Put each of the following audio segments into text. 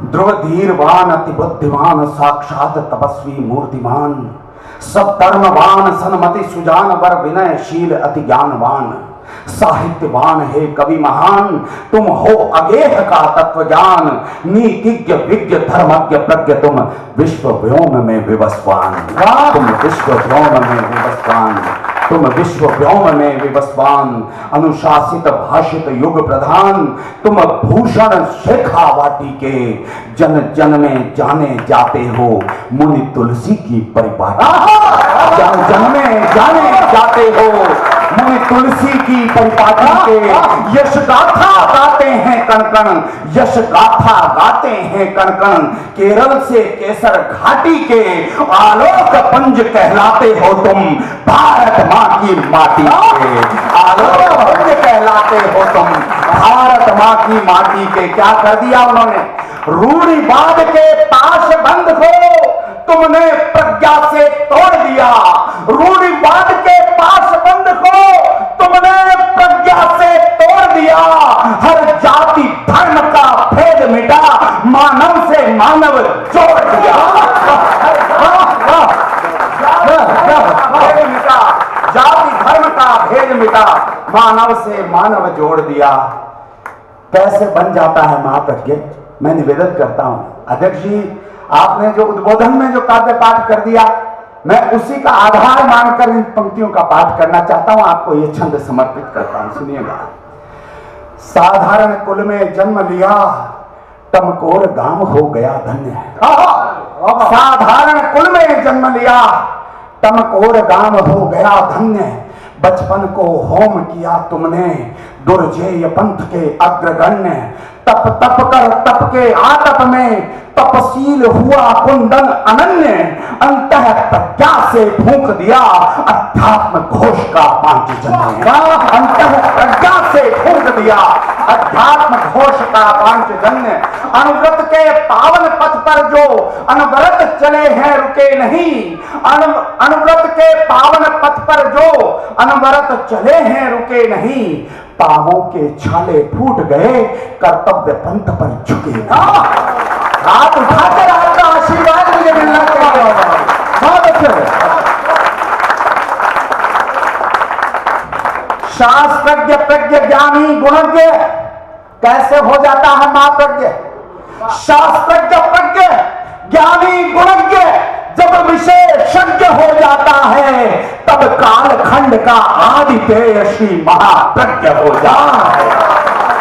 ध्रुव धीरवान अति बुद्धिमान साक्षात तपस्वी मूर्तिमान सब धर्मवान सन्मति सुजान वर विनयशील अति ज्ञानवान साहित्यवान है कवि महान तुम हो अगेह का तत्व ज्ञान नीतिज्ञ विज्ञ धर्मज्ञ प्रज्ञ तुम विश्व व्योम में विवस्वान तुम विश्व व्योम में विवस्वान तुम विश्व व्योम में विवस्वान अनुशासित भाषित युग प्रधान तुम भूषण शेखावाटी के जन जन में जाने जाते हो मुनि तुलसी की परिपाटी जन जन में जाने जाते हो मुनि तुलसी की परिपाटी के यश गाथा गाते हैं कण कण यश गाथा गाते हैं कण कण केरल से केसर घाटी के आलोक पंज कहलाते हो तुम भारत माँ की माटी के आलोक पंज कहलाते हो तुम भारत माँ की माटी के। क्या कर दिया उन्होंने? रूढ़िवाद के पास बंद हो तुमने प्रज्ञा से तोड़ दिया रूढ़िवाद के पास बंद हो तुमने प्रज्ञा से तोड़ दिया हर जाति धर्म का भेद मिटा मानव से मानव जोड़ दिया भेद मिटा जाति धर्म का भेद मिटा मानव से मानव जोड़ दिया। कैसे बन जाता है महाप्रज्ञ? मैं निवेदन करता हूं अध्यक्ष जी, आपने जो उद्बोधन में जो काव्य पाठ कर दिया मैं उसी का आधार मानकर इन पंक्तियों का पाठ करना चाहता हूं, आपको ये छंद समर्पित करता हूं। सुनिएगा। साधारण कुल में जन्म लिया टमकोर गांव हो गया धन्य। साधारण कुल में जन्म लिया टमकोर गांव हो गया धन्य। बचपन को होम किया तुमने दुर्जेय पंथ के अग्रगण्य। तप तप कर तप के आतप में तपशील हुआ कुंदन अनन्य। अंतः प्रज्ञा से फूंक दिया अध्यात्म घोष का पांचजन्य। अंतः प्रज्ञा से फूंक दिया अध्यात्म घोष का पांचजन्य। अनुव्रत के पावन पथ पर जो अनवरत चले हैं रुके नहीं। अनुव्रत के पावन पथ पर जो अनवरत चले हैं रुके नहीं। पावों के छाले फूट गए कर्तव्य पंथ पर झुके। हाथ उठाकर आपका आशीर्वाद मुझे मिलना चाहिए। बहुत अच्छे। शास्त्रज्ञ प्रज्ञ ज्ञानी गुणज्ञ कैसे हो जाता है महाप्रज्ञ? शास्त्रज्ञ प्रज्ञ ज्ञानी गुणज्ञ जब विशेषज्ञ हो जाता है तब कालखंड का आदित्य श्री महाप्रज्ञ हो जाता है।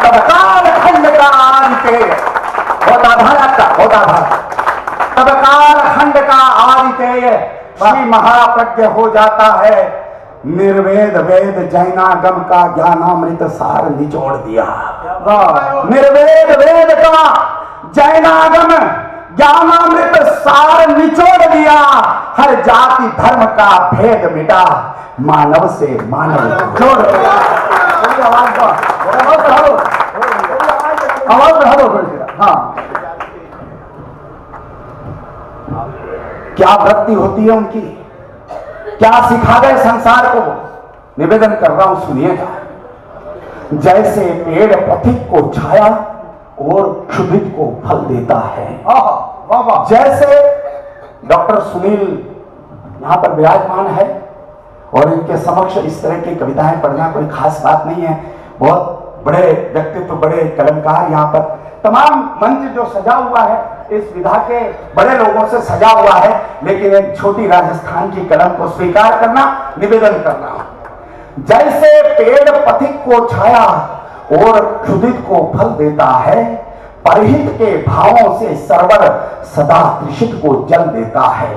तब कालखंड का आदित्य होता भारत का होता भारत। तब कालखंड का आदित्य श्री महाप्रज्ञ हो जाता है। निर्वेद वेद जैनागम का ज्ञानामृत सार निचोड़ दिया। निर्वेद वेद का जैनागम ज्ञानामृत सार निचोड़ दिया। हर जाति धर्म का भेद मिटा मानव से मानव जोड़ दिया। हाँ, क्या वृत्ति होती है उनकी? क्या सिखा गए संसार को? निवेदन कर रहा हूं, सुनिएगा। जैसे पेड़ पथिक को छाया और क्षुभित को फल देता है। जैसे डॉक्टर सुनील यहां पर विराजमान है और इनके समक्ष इस तरह की कविताएं पढ़ना कोई खास बात नहीं है। बहुत बड़े व्यक्तित्व, बड़े कलमकार यहाँ पर तमाम मंच जो सजा हुआ है इस विधा के बड़े लोगों से सजा हुआ है, लेकिन एक छोटी राजस्थान की कलम को स्वीकार करना, निवेदन करना। जैसे पेड़ पथिक को छाया और क्षुधित को फल देता है, परहित के भावों से सरवर सदा तृषित को जल देता है।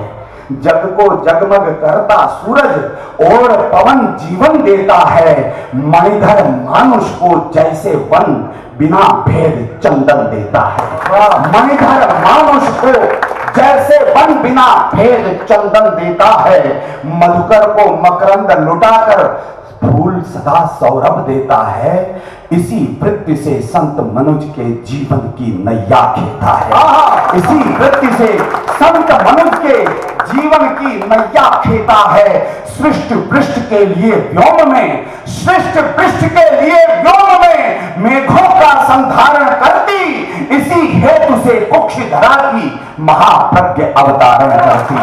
जग को जगमग करता सूरज और पवन जीवन देता है। मणिधर मानुष को जैसे वन बिना भेद चंदन देता है। मणिधर मानुष को जैसे वन बिना भेद चंदन देता है। मधुकर को मकरंद लुटाकर फूल सदा सौरभ देता है। इसी वृत्ति से संत मनुज के जीवन की नैया खेता है। इसी वृत्ति से संत मनुज के जीवन की नैया खेता है। सृष्टि पृष्ठ के लिए व्योम में, सृष्टि पृष्ठ के लिए व्योम में मेघों का संधारण करती, इसी हेतु से कुक्ष धरा की महाप्रज्ञ अवतारण करती।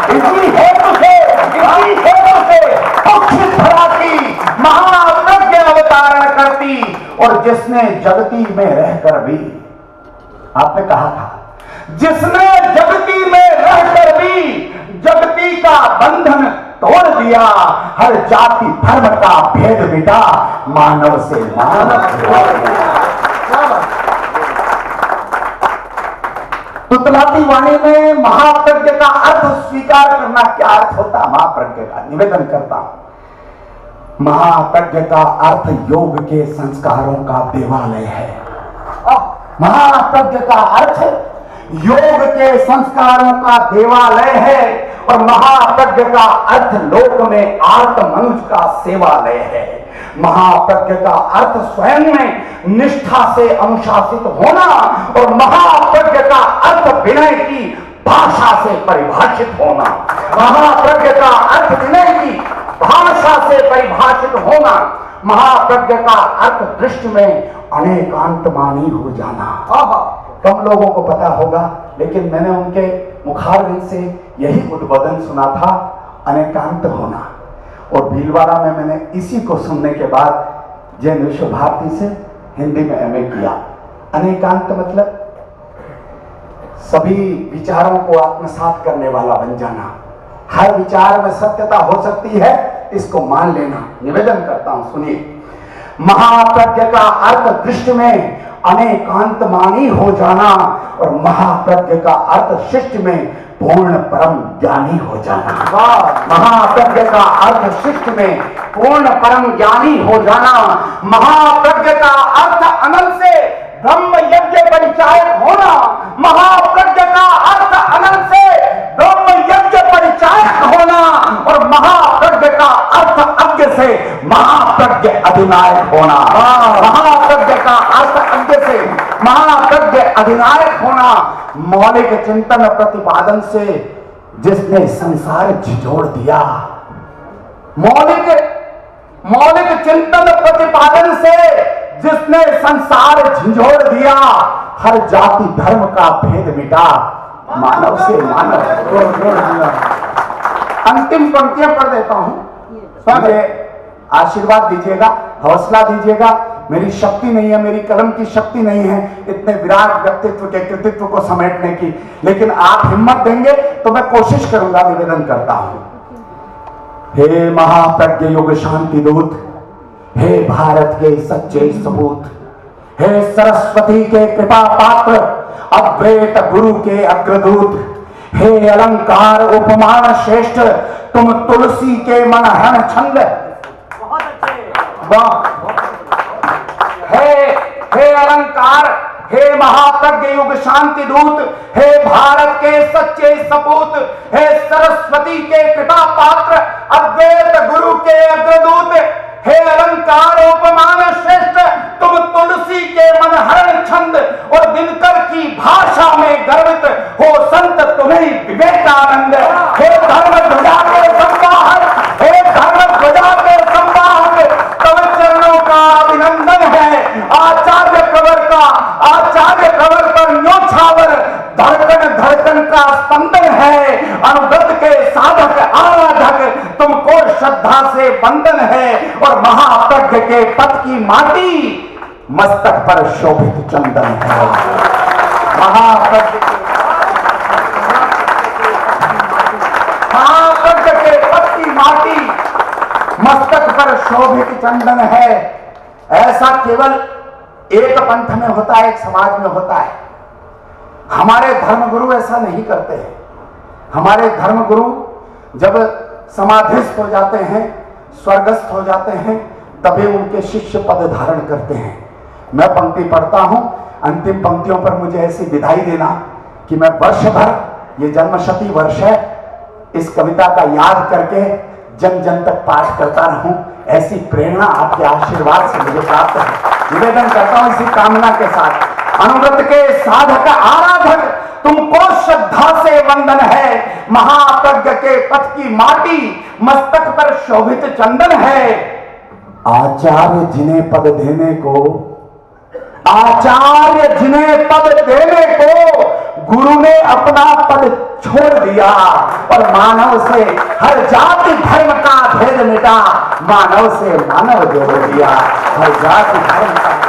इसी हेतु से कुक्ष धरा की महाप्रज्ञ अवतारण करती। और जिसने जगती में रहकर भी, आपने कहा था, जिसने जगती में रहकर भी जगती का बंधन तोड़ दिया, हर जाति धर्म का भेद मिटा, मानव से मानव जोड़ दिया। तुतलाती वाणी में महाप्रज्ञ का अर्थ स्वीकार करना क्या अर्थ होता? महाप्रज्ञ का निवेदन करता हूं, महाप्रज्ञ का अर्थ योग के संस्कारों का देवालय है। महाप्रज्ञ का अर्थ योग के संस्कारों का देवालय है, और महाप्रज्ञ का अर्थ लोक में आर्त मनुष्य का सेवालय है। महाप्रज्ञ का अर्थ स्वयं में निष्ठा से अनुशासित होना, और महाप्रज्ञ का अर्थ विनय की भाषा से परिभाषित होना। महाप्रज्ञ का अर्थ विनय की भाषा से परिभाषित होना। महाप्रज्ञ का अर्थ दृष्टि में अनेकांतमानी हो जाना। कम लोगों को पता होगा, लेकिन मैंने उनके मुखारविंद से यही उद्बोधन सुना था, अनेकांत होना। और भीलवाड़ा में मैंने इसी को सुनने के बाद जैन विश्व भारती से हिंदी में एमए किया। अनेकांत मतलब सभी विचारों को आत्मसात करने वाला बन जाना। हर विचार में सत्यता हो सकती है, इसको मान लेना। निवेदन करता हूं, सुनिए। महाप्रज्ञ का अर्थ दृष्टि में अनेकांतमानी हो जाना, और महाप्रज्ञ का अर्थ शिष्ट में पूर्ण परम ज्ञानी हो जाना। महाप्रज्ञ का अर्थ शिष्ट में पूर्ण परम ज्ञानी हो जाना। महाप्रज्ञ का अर्थ अनल से ब्रह्म यज्ञ परिचायक होना। महाप्रज्ञ का अर्थ अनल से ब्रह्म यज्ञ परिचायक होना, और महाप्रज्ञ का अर्थ अज्ञ से महाप्रज्ञ अधिनायक होना। महाप्रज्ञ का अर्थ अज्ञ से महाप्रज्ञ अधिनायक होना। मौलिक चिंतन प्रतिपादन से जिसने संसार झिझोड़ दिया, मौलिक चिंतन प्रतिपादन से जिसने संसार झिझोड़ दिया, हर जाति धर्म का भेद मिटा, मानव से मानव जोड़ दिया। अंतिम पंक्तियां पढ़ देता हूं, आशीर्वाद दीजिएगा, हौसला दीजिएगा। मेरी शक्ति नहीं है, मेरी कलम की शक्ति नहीं है इतने विराट व्यक्तित्व के कृतित्व को समेटने की, लेकिन आप हिम्मत देंगे तो मैं कोशिश करूंगा। निवेदन करता हूं, हे महाप्रज्ञ युग शांति दूत, हे भारत के सच्चे सपूत, हे सरस्वती के कृपा पात्र, अद्वैत गुरु के अग्रदूत, हे अलंकार उपमान श्रेष्ठ, तुम तुलसी के मनहरण छंद। हे अलंकार, हे महाप्रज्ञ युग शांति दूत, हे भारत के सच्चे सपूत, हे सरस्वती के कृपा पात्र, अद्वैत गुरु के अग्रदूत, हे अलंकार उपमान श्रेष्ठ, तुम तुलसी के मनहरण छंद, और दिनकर की भाषा में गर्वित हो संत तुम्हें विवेकानंद। हे धर्म ध्वजा के संवाहक, हे धर्म ध्वजा के संवाहक, तव चरणों का अभिनंदन है। आचार्य प्रवर पर न्योछावर, धड़कन का स्पंदन है। अनुगत के साधक आराधक, तुमको श्रद्धा से बंधन है, और महाप्रज्ञ के पद की माटी मस्तक पर शोभित चंदन है। महाप्रज्ञ के पद की माटी मस्तक पर शोभित चंदन है। ऐसा केवल एक पंथ में होता है, एक समाज में होता है। हमारे धर्मगुरु ऐसा नहीं करते हैं। हमारे धर्मगुरु जब समाधिस्थ हो जाते हैं, स्वर्गस्थ हो जाते हैं, तभी उनके शिष्य पद धारण करते हैं। मैं पंक्ति पढ़ता हूं, अंतिम पंक्तियों पर मुझे ऐसी विदाई देना कि मैं वर्ष भर, ये जन्मशती वर्ष है, इस कविता का याद करके जन जन तक पाठ करता रहूं। ऐसी प्रेरणा आपके आशीर्वाद से मुझे प्राप्त है। निवेदन करता हूं इसी कामना के साथ, अनुव्रत के साधक आराधक, तुमको श्रद्धा से वंदन है। महाप्रज्ञ के पथ की माटी मस्तक पर शोभित चंदन है। आचार्य जिन्हें पद देने को आचार्य जिन्हें पद देने को गुरु ने अपना पद छोड़ दिया और मानव से हर जाति धर्म का भेद मिटा, मानव से मानव जोड़ दिया, हर जाति धर्म का